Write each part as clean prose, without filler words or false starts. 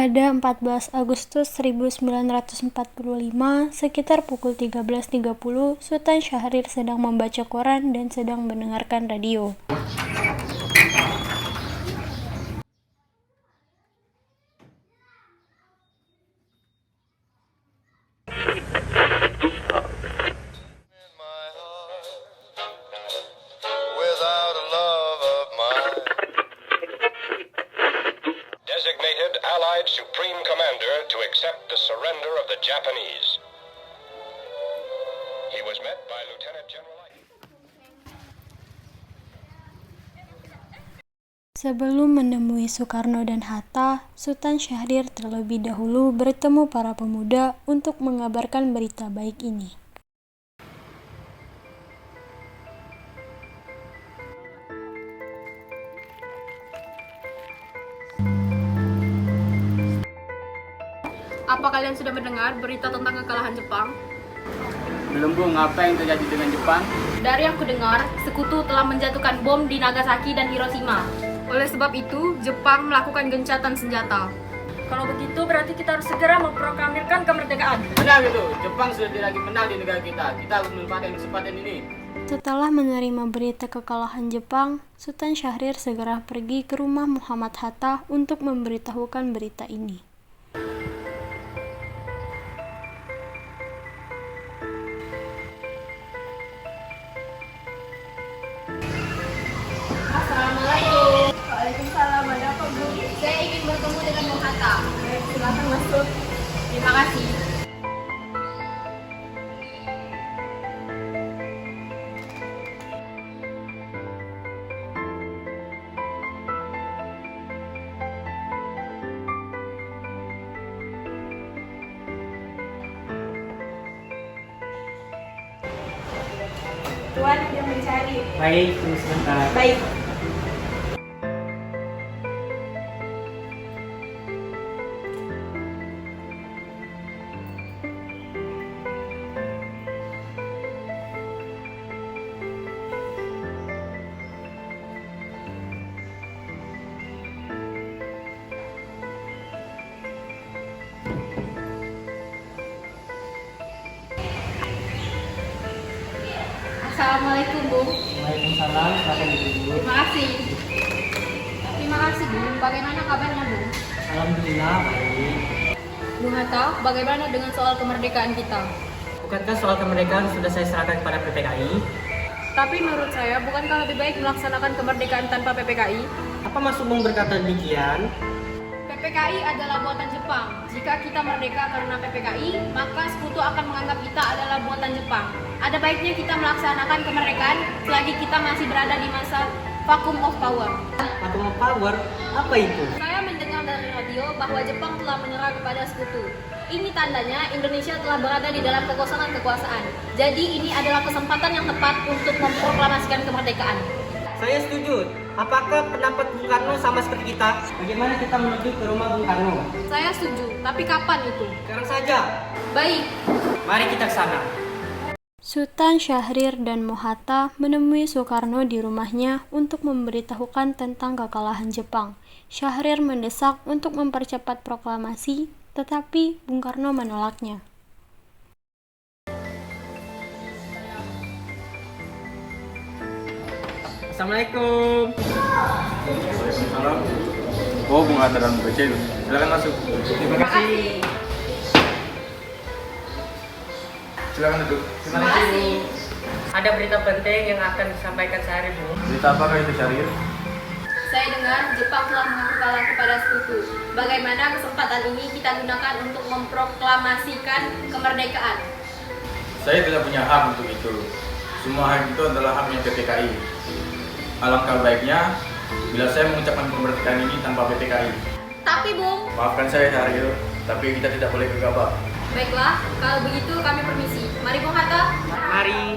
Pada 14 Agustus 1945, sekitar pukul 13.30, Sultan Syahrir sedang membaca koran dan sedang mendengarkan radio. Designated Allied Supreme Commander to accept the surrender of the Japanese. He was met by Lieutenant General. Sebelum menemui Soekarno dan Hatta, Sultan Syahrir terlebih dahulu bertemu para pemuda untuk mengabarkan berita baik ini. Apa kalian sudah mendengar berita tentang kekalahan Jepang? Belum Bung, apa yang terjadi dengan Jepang? Dari yang kudengar, sekutu telah menjatuhkan bom di Nagasaki dan Hiroshima. Oleh sebab itu, Jepang melakukan gencatan senjata. Kalau begitu, berarti kita harus segera memproklamirkan kemerdekaan. Benar itu, Jepang sudah tidak lagi menang di negara kita. Kita harus memanfaatkan kesempatan ini. Setelah menerima berita kekalahan Jepang, Sultan Syahrir segera pergi ke rumah Muhammad Hatta untuk memberitahukan berita ini. Assalamualaikum. Waalaikumsalam. Ada apa, Bu? Saya ingin bertemu dengan Bung Hatta. Silakan masuk. Terima kasih. Tuan yang mencari. Baik, tunggu sebentar. Baik. Assalamualaikum, Bung. Waalaikumsalam, silakan duduk. Terima kasih. Terima kasih, Bung. Bagaimana kabarnya, Bung? Alhamdulillah, baik. Bung Hatta, bagaimana dengan soal kemerdekaan kita? Bukankah soal kemerdekaan sudah saya serahkan kepada PPKI? Tapi menurut saya, bukankah lebih baik melaksanakan kemerdekaan tanpa PPKI? Apa maksud Bung berkata demikian? PPKI adalah buatan Jepang. Jika kita merdeka karena PPKI, maka sekutu akan menganggap kita adalah buatan Jepang. Ada baiknya kita melaksanakan kemerdekaan selagi kita masih berada di masa vacuum of power. Vacuum of power? Apa itu? Saya mendengar dari radio bahwa Jepang telah menyerah kepada sekutu. Ini tandanya Indonesia telah berada di dalam kekosongan kekuasaan. Jadi ini adalah kesempatan yang tepat untuk memproklamasikan kemerdekaan. Saya setuju. Apakah pendapat Bung Karno sama seperti kita? Bagaimana kita menuju ke rumah Bung Karno? Saya setuju, tapi kapan itu? Sekarang saja. Baik. Mari kita ke sana. Sultan Syahrir dan Mohatta menemui Soekarno di rumahnya untuk memberitahukan tentang kekalahan Jepang. Syahrir mendesak untuk mempercepat proklamasi, tetapi Bung Karno menolaknya. Assalamualaikum. Waalaikumsalam. Oh, Bung Hatta dan Bung Kecil. Silakan masuk. Terima kasih. Silakan duduk. Terima kasih. Ada berita penting yang akan disampaikan Syahrir, Bung. Berita apakah itu, Syahrir? Saya dengar Jepang telah mengaku kalah kepada sekutu. Bagaimana kesempatan ini kita gunakan untuk memproklamasikan kemerdekaan? Saya tidak punya hak untuk itu. Semua hak itu adalah haknya PPKI. Alangkah baiknya bila saya mengucapkan kemerdekaan ini tanpa PPKI. Tapi, Bung. Maafkan saya, Syahrir, tapi kita tidak boleh gegabah. Baiklah, kalau begitu kami permisi. Mari, Bung Hatta. Mari.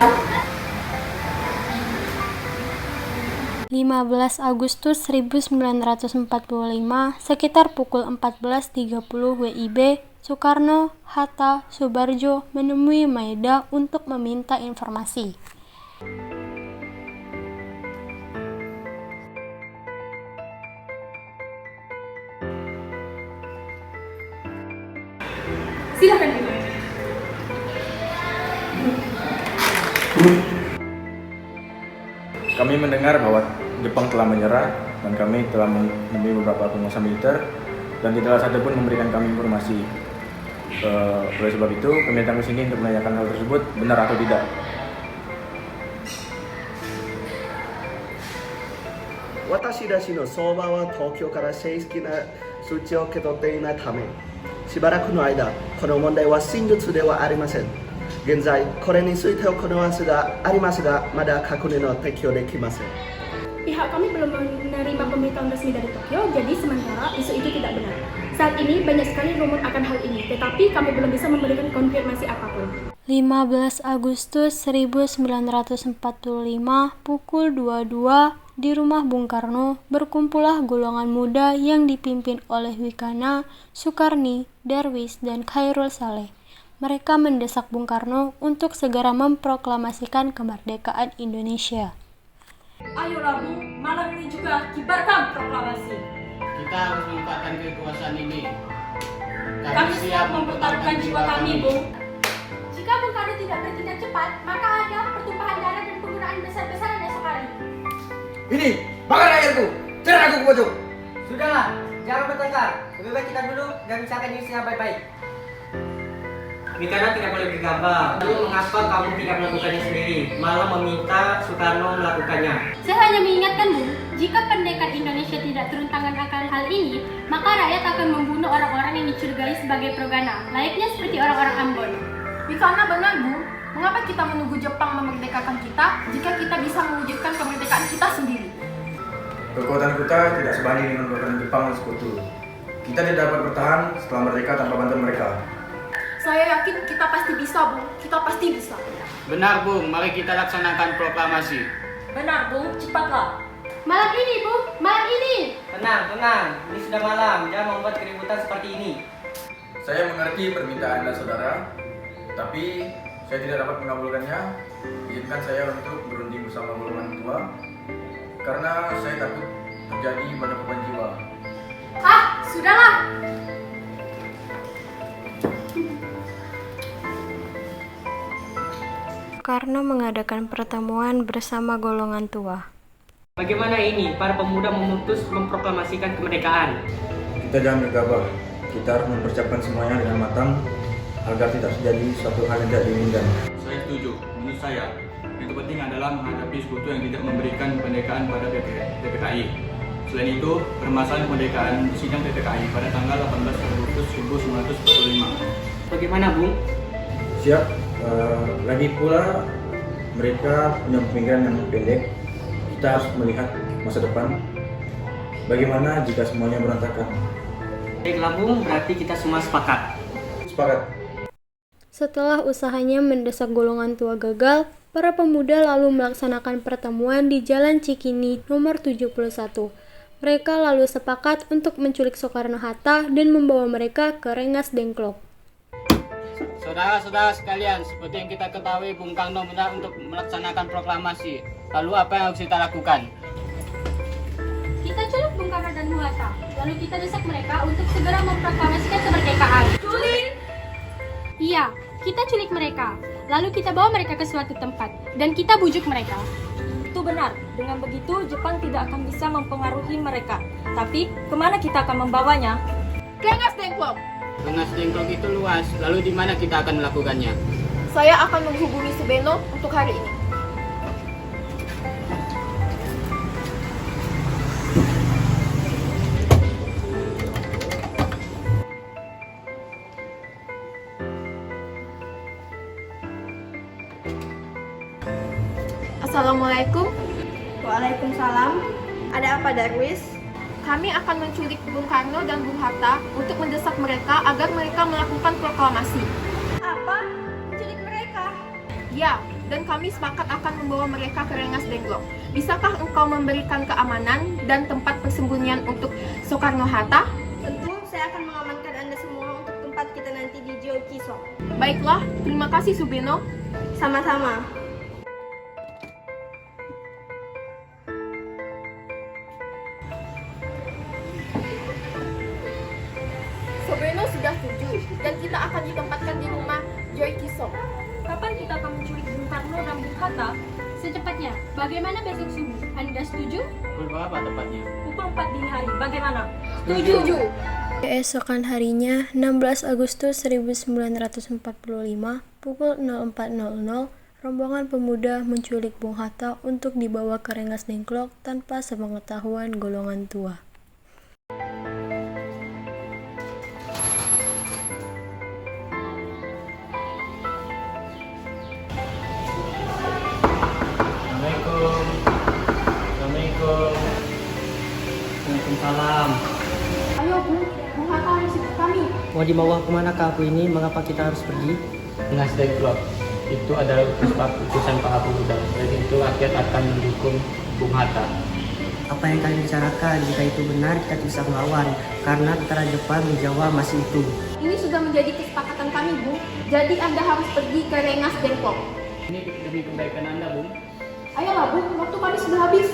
15 Agustus 1945, sekitar pukul 14.30 WIB, Soekarno, Hatta, Soebarjo menemui Maeda untuk meminta informasi. Kami mendengar bahwa Jepang telah menyerah dan kami telah menemui beberapa pengusaha militer dan tidak satu pun memberikan kami informasi. Oleh sebab itu, kami datang ke sini untuk menanyakan hal tersebut benar atau tidak. 私たちの相場は東京から正式な数値を受け取っていないため、しばらくの間、この問題は真実ではありません。現在、これについて行わせがありますが、まだ確認の適用できません。 Pihak kami belum menerima pemberitahuan resmi dari Tokyo, jadi sementara isu itu tidak benar. Saat ini banyak sekali rumor akan hal ini, tetapi kami belum bisa memberikan konfirmasi apapun. 15 Agustus 1945 pukul 22 di rumah Bung Karno berkumpullah golongan muda yang dipimpin oleh Wikana, Sukarni, Darwis, dan Khairul Saleh. Mereka mendesak Bung Karno untuk segera memproklamasikan kemerdekaan Indonesia. Ayolah Bung, malam ini juga kibarkan proklamasi. Kita harus memanfaatkan kekuasaan ini. Kami siap mempertaruhkan jiwa kami, Bung. Jika Bung Karno tidak bertindak cepat, maka ada pertumpahan darah dan penggunaan besar-besaran esok hari. Ini, bakar airku! Cari aku ke pojok! Sudahlah, jangan bertengkar. Lebih baik kita dulu dan bicarakan ini secara baik-baik. Mikana tidak boleh gegabah. Lalu mengapa kamu tidak melakukannya sendiri, malah meminta Soekarno melakukannya? Saya hanya mengingatkan Bung, jika pendekar Indonesia tidak turun tangan akan hal ini, maka rakyat akan membunuh orang-orang yang dicurigai sebagai progana, layaknya seperti orang-orang Ambon. Karena benar, Bung. Mengapa kita menunggu Jepang memerdekakan kita jika kita bisa mewujudkan kemerdekaan kita sendiri? Kekuatan kita tidak sebanding dengan kekuatan Jepang dan sekutu. Kita tidak dapat bertahan setelah merdeka tanpa bantuan mereka. Saya yakin kita pasti bisa, Bung. Kita pasti bisa. Benar, Bung. Mari kita laksanakan proklamasi. Benar, Bung. Cepatlah. Malam ini, Bung, malam ini. Tenang, tenang. Ini sudah malam. Jangan membuat keributan seperti ini. Saya mengerti permintaan Anda, saudara, tapi saya tidak dapat mengabulkannya. Izinkan saya untuk berunding bersama golongan tua, karena saya takut terjadi banyak korban jiwa. Sudahlah. Karno mengadakan pertemuan bersama golongan tua. Bagaimana ini para pemuda memutus memproklamasikan kemerdekaan? Kita jangan gegabah. Kita harus mempersiapkan semuanya dengan matang agar tidak terjadi suatu hal yang tidak diinginkan. Saya setuju. Menurut saya, yang terpenting adalah menghadapi sekutu yang tidak memberikan kemerdekaan pada PPKI. Selain itu, permasalahan kemerdekaan sidang PPKI pada tanggal 18 Agustus 1945. Bagaimana, Bung? Siap. Lagi pula, mereka punya pemikiran yang pendek. Kita harus melihat masa depan. Bagaimana jika semuanya berantakan? Baiklah, Bung. Berarti kita semua sepakat. Sepakat. Setelah usahanya mendesak golongan tua gagal, para pemuda lalu melaksanakan pertemuan di Jalan Cikini nomor 71. Mereka lalu sepakat untuk menculik Soekarno-Hatta dan membawa mereka ke Rengas Dengklok. Saudara-saudara sekalian, seperti yang kita ketahui, Bung Karno benar untuk melaksanakan proklamasi. Lalu apa yang harus kita lakukan? Kita culik Bung Karno dan Bung Hatta, lalu kita desak mereka untuk segera memproklamasikan kemerdekaan. Culik! Iya, kita culik mereka, lalu kita bawa mereka ke suatu tempat, dan kita bujuk mereka. Itu benar. Dengan begitu, Jepang tidak akan bisa mempengaruhi mereka. Tapi, kemana kita akan membawanya? Rengas Dengklok! Rengas Dengklok itu luas, lalu di mana kita akan melakukannya? Saya akan menghubungi Subeno untuk hari ini. Assalamualaikum. Waalaikumsalam. Ada apa, Darwis? Kami akan menculik Bung Karno dan Bung Hatta untuk mendesak mereka agar mereka melakukan proklamasi. Apa? Menculik mereka? Ya, dan kami sepakat akan membawa mereka ke Rengas Dengklok. Bisakah engkau memberikan keamanan dan tempat persembunyian untuk Soekarno-Hatta? Tentu saya akan mengamankan Anda semua untuk tempat kita nanti di Jokiso. Baiklah, terima kasih Subeno. Sama-sama. Subeno sudah setuju dan kita akan ditempatkan di rumah Joy Kiso. Kapan kita akan menculik Bung Karno dan Bung Hatta? Hatta? Secepatnya. Bagaimana besok subuh? Anda setuju? Pukul berapa tepatnya? Pukul 4 dini hari. Bagaimana? Setuju. Keesokan harinya, 16 Agustus 1945, pukul 04.00, rombongan pemuda menculik Bung Hatta untuk dibawa ke Rengas Dengklok tanpa sepengetahuan golongan tua. Assalamualaikum. Assalamualaikum. Waalaikumsalam. Ayo Bu, Bung Hatta harus ikut kami. Mau dibawa kemana aku ini? Mengapa kita harus pergi? Rengas Dengklok itu adalah utusan para pemuda, dan itu rakyat akan mendukung Bung Hatta. Apa yang kalian bicarakan? Jika itu benar, kita bisa melawan. Karena tentara Jepang di Jawa masih itu. Ini sudah menjadi kesepakatan kami, Bu. Jadi Anda harus pergi ke Rengas Dengklok. Ini demi kebaikan Anda, Bung. Ayolah Bu, waktu kami sudah habis.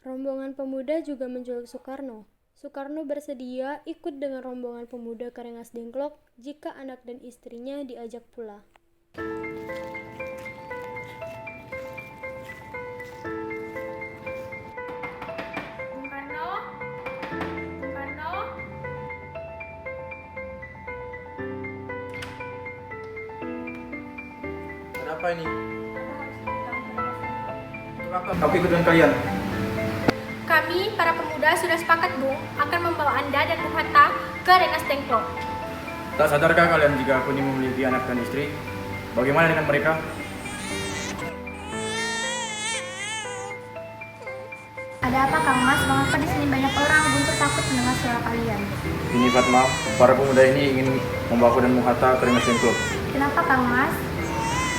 Rombongan pemuda juga menculik Soekarno. Soekarno bersedia ikut dengan rombongan pemuda ke Rengas Dengklok jika anak dan istrinya diajak pula. Bung Karno? Bung Karno? Ada apa ini? Kenapa aku ikut dengan kalian? Kami, para pemuda, sudah sepakat, Bung, akan membawa Anda dan Bung Hatta ke Rengas Dengklok. Tak sadarkah kalian jika aku ini memiliki anak dan istri? Bagaimana dengan mereka? Ada apa, Kang Mas? Mengapa di sini banyak orang? Guntur takut mendengar suara kalian. Ini Fatma, para pemuda ini ingin membawa aku dan Bung Hatta ke Rengas Dengklok. Kenapa, Kang Mas?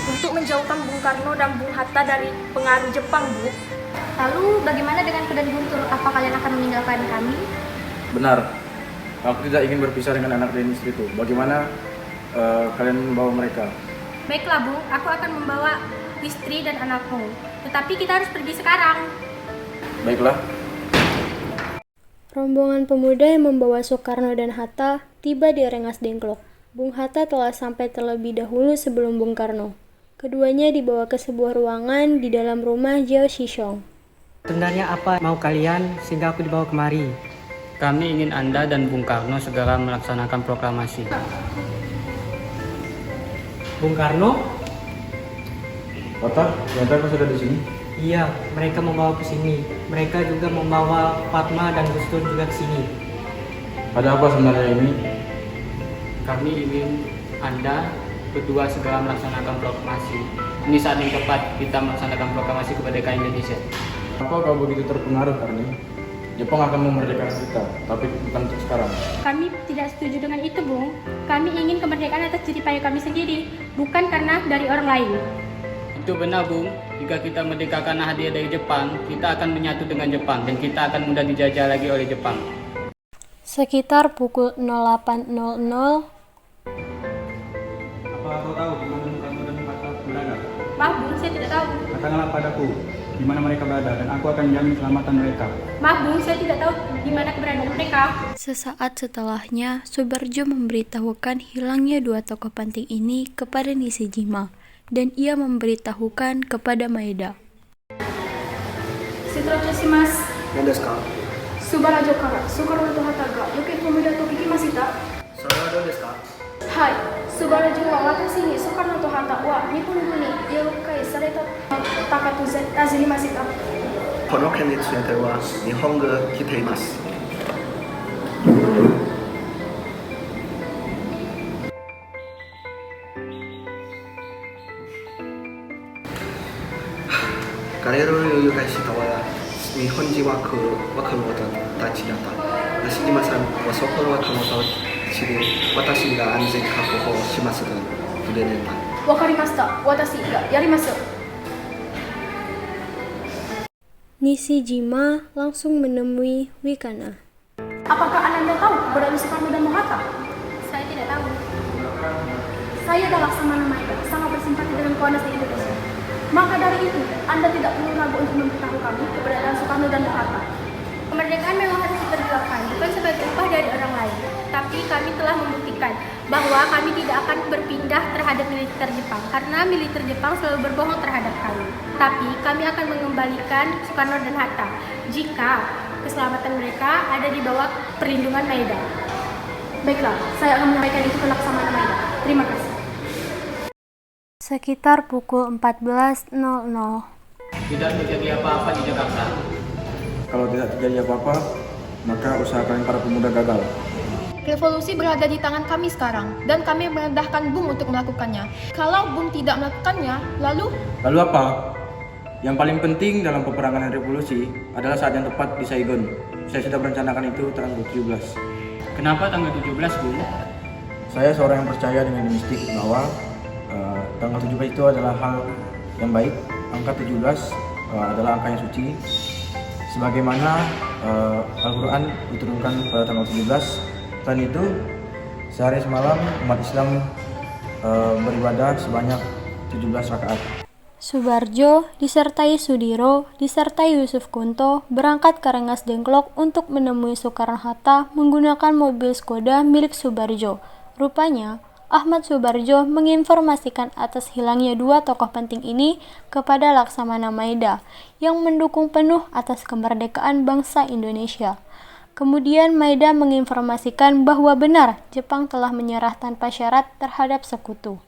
Untuk menjauhkan Bung Karno dan Bung Hatta dari pengaruh Jepang, Bu. Lalu, bagaimana dengan Kudan Guntur? Apa kalian akan meninggalkan kami? Benar, aku tidak ingin berpisah dengan anak dan istriku. Bagaimana kalian membawa mereka? Baiklah, Bung. Aku akan membawa istri dan anakmu. Tetapi kita harus pergi sekarang. Baiklah. Rombongan pemuda yang membawa Soekarno dan Hatta tiba di Rengas Dengklok. Bung Hatta telah sampai terlebih dahulu sebelum Bung Karno. Keduanya dibawa ke sebuah ruangan di dalam rumah Jiao Shishong. Sebenarnya apa mau kalian sehingga aku dibawa kemari? Kami ingin Anda dan Bung Karno segera melaksanakan proklamasi. Bung Karno? Hatta, ternyata kau sudah di sini. Iya, mereka membawa ke sini. Mereka juga membawa Fatma dan Gus Dur juga ke sini. Ada apa sebenarnya ini? Kami ingin Anda berdua segera melaksanakan proklamasi. Ini saat yang tepat kita melaksanakan proklamasi kemerdekaan Indonesia. Apa kau begitu terpengaruh, Karni? Jepang akan memerdekakan kita, tapi bukan untuk sekarang. Kami tidak setuju dengan itu, Bung. Kami ingin kemerdekaan atas jerih payah kami sendiri, bukan karena dari orang lain. Itu benar, Bung. Jika kita merdeka karena hadiah dari Jepang, kita akan menyatu dengan Jepang dan kita akan mudah dijajah lagi oleh Jepang. Sekitar pukul 08.00, Apa kau tahu di mana Bung Karno dan Bung Hatta berada? Maaf, Bung, saya tidak tahu. Katakanlah padaku di mana mereka berada dan aku akan jamin keselamatan mereka. Maaf, Bung, saya tidak tahu di mana keberadaan mereka. sesaat setelahnya, Soebarjo memberitahukan hilangnya dua tokoh penting ini kepada Nishijima, dan ia memberitahukan kepada Maeda. Setelah Mas, 何ですか Subarajo kara Soekarno to Hatta ga yoke pemuda to ikimashita. それはどうですか Hai, Subarajo wa watashi ni Soekarno to Hatta wa Nippon軍に了解された高と知りました。この件については日本が来ています。彼らを誘拐したのは日本人は若者たちだった。梨島さんはそこの若者たちで私が安全確保しますと触れれた。わかりました。私がやります。 Nishijima langsung menemui Wikana. Apakah Anda tahu keberadaan Soekarno dan Hatta? Saya tidak tahu. Saya adalah Laksamana Maeda, sangat bersimpati dengan Koanas di Indonesia. Maka dari itu, Anda tidak perlu ragu untuk memberitahu kami keberadaan Soekarno dan Hatta. Kemerdekaan memang harus diperjuangkan, sebagai upah dari orang lain. Tapi kami telah membuktikan bahwa kami tidak akan berpindah terhadap militer Jepang karena militer Jepang selalu berbohong terhadap kami. Tapi kami akan mengembalikan Soekarno dan Hatta jika keselamatan mereka ada di bawah perlindungan Maeda. Baiklah, saya akan menyampaikan itu ke Laksamana Maeda. Terima kasih. Sekitar pukul 14.00. Tidak terjadi apa-apa di Jakarta. Kalau tidak terjadi apa-apa, maka usaha kalian para pemuda gagal. Revolusi berada di tangan kami sekarang, dan kami merendahkan Bung untuk melakukannya. Kalau Bung tidak melakukannya, lalu apa? Yang paling penting dalam peperangan dan revolusi adalah saat yang tepat di Saigon. Saya sudah merencanakan itu tanggal 17. Kenapa tanggal 17, Bung? Saya seorang yang percaya dengan mistik bahwa tanggal 17 itu adalah hal yang baik. Angka 17 adalah angka yang suci. Sebagaimana Al-Quran diturunkan pada tanggal 17. Selain itu, sehari semalam umat Islam beribadah sebanyak 17 rakaat. Subarjo disertai Sudiro disertai Yusuf Kunto berangkat ke Rengas Dengklok untuk menemui Soekarno-Hatta menggunakan mobil Skoda milik Subarjo. Rupanya, Ahmad Subarjo menginformasikan atas hilangnya dua tokoh penting ini kepada Laksamana Maeda yang mendukung penuh atas kemerdekaan bangsa Indonesia. Kemudian Maeda menginformasikan bahwa benar Jepang telah menyerah tanpa syarat terhadap sekutu.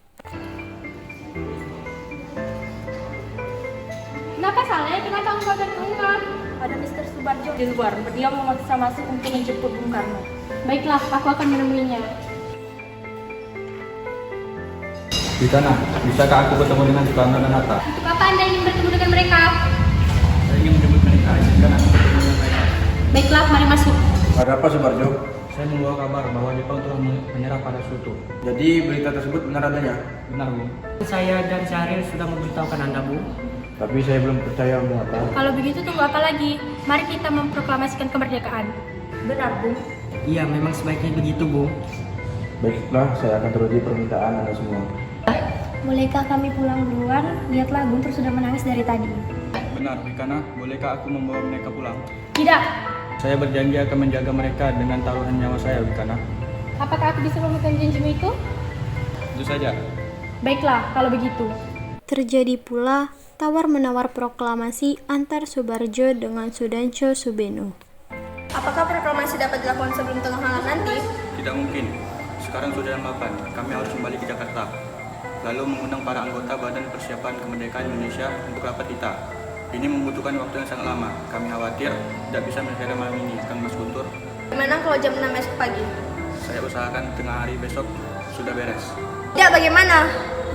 Kenapa Saleh? Kenapa engkau dan Ungar? Ada Mr. Subarjo di luar. Dia memaksa masuk untuk menjemput Bung Karno. Baiklah, aku akan menemuinya. Di sana, bisakah aku bertemu dengan Soekarno dan Hatta? Untuk apa Anda ingin bertemu dengan mereka? Saya ingin menjemput mereka, izinkan aku bertemu dengan mereka. Baiklah, mari masuk. Ada apa Subarjo? Saya membawa kabar bahwa Jepang telah menyerah pada Sekutu. Jadi berita tersebut benar adanya? Benar, Bung. Saya dan Syahril sudah memberitahukan Anda, Bung. Tapi saya belum percaya mengapa. Kalau begitu tunggu apa lagi? Mari kita memproklamasikan kemerdekaan. Benar, Bung. Iya, memang sebaiknya begitu, Bung. Baiklah, saya akan turuti permintaan Anda semua. Bolehkah kami pulang duluan? Lihatlah, Guntur sudah menangis dari tadi. Benar, Wikana. Bolehkah aku membawa mereka pulang? Tidak. Saya berjanji akan menjaga mereka dengan taruhan nyawa saya, Wikana. Apakah aku bisa memegang janjimu itu? Itu saja. Baiklah, kalau begitu. Terjadi pula tawar-menawar proklamasi antar Subarjo dengan Sudancho Subeno. Apakah proklamasi dapat dilakukan sebelum tengah malam nanti? Tidak mungkin. Sekarang sudah jam 8. Kami harus kembali ke Jakarta. Lalu mengundang para anggota Badan Persiapan Kemerdekaan Indonesia untuk rapat kita. Ini membutuhkan waktu yang sangat lama. Kami khawatir tidak bisa menyelesaikan malam ini, Kang Mas Guntur. Bagaimana kalau jam 6 esok pagi? Saya usahakan tengah hari besok sudah beres. Tidak, bagaimana?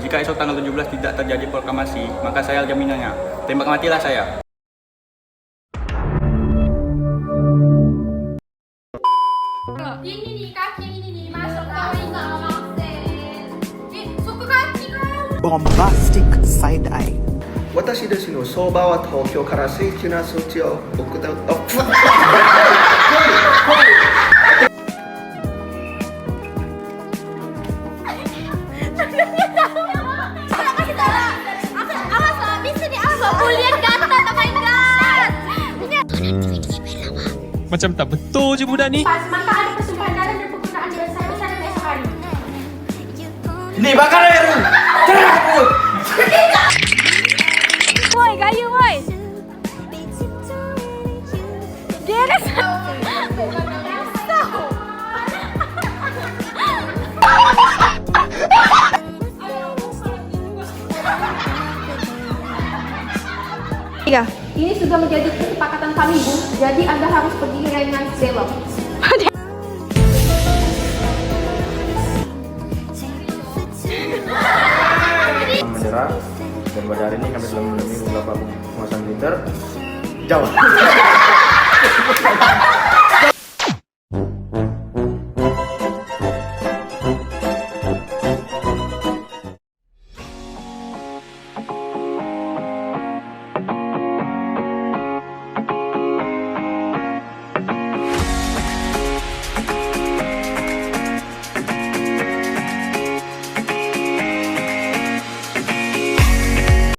Jika esok tanggal 17 tidak terjadi proklamasi, maka saya jaminannya. Tembak matilah saya. Ini nih, kaki ini nih, masuk kau enggak maksin. Suku kaki kau. Bombastic side eye. 私たちの相場は東京から正規な措置を送った。Macam tak betul je budak ni. Pas maka ada persumpahan darah dan penggunaan jalan saya sana esok hari. Ini bakar air. Cerah aku. Woi, gayu woi. Dia ada Iya, ini sudah menjadi kesepakatan kami, Bu. Jadi Anda harus pergi ke Rengas Dengklok. Menyerah dan pada hari ini kami telah menemui beberapa penguasa militer Jawa.